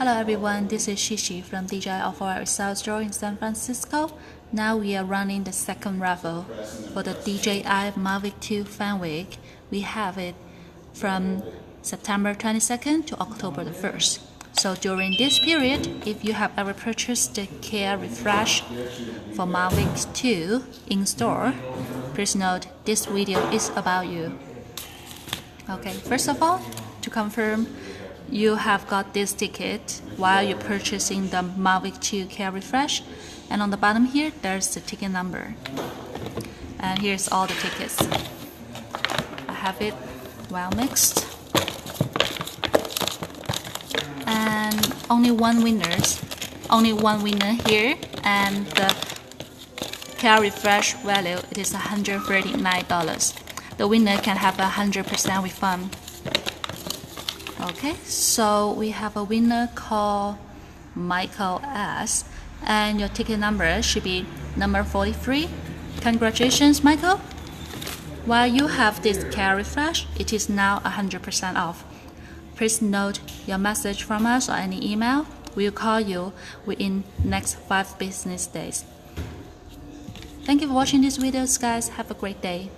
Hello everyone, this is Shishi from DJI Mavic sales store in San Francisco. Now we are running the second raffle for the DJI Mavic 2 Fan Week. We have it from September 22nd to October the 1st. So during this period, if you have ever purchased the Care Refresh for Mavic 2 in store, please note this video is about you. Okay, first of all, to confirm, you have got this ticket while you're purchasing the Mavic 2 Care Refresh, and on the bottom here there's the ticket number, and here's all the tickets. I have it well mixed, and only one winner here, and the Care Refresh value it is $139. The winner can have 100% refund. Okay, so we have a winner called Michael S, and your ticket number should be number 43. Congratulations, Michael! While you have this Care Refresh, it is now 100% off. Please note your message from us or any email. We'll call you within next 5 business days. Thank you for watching these videos, guys. Have a great day.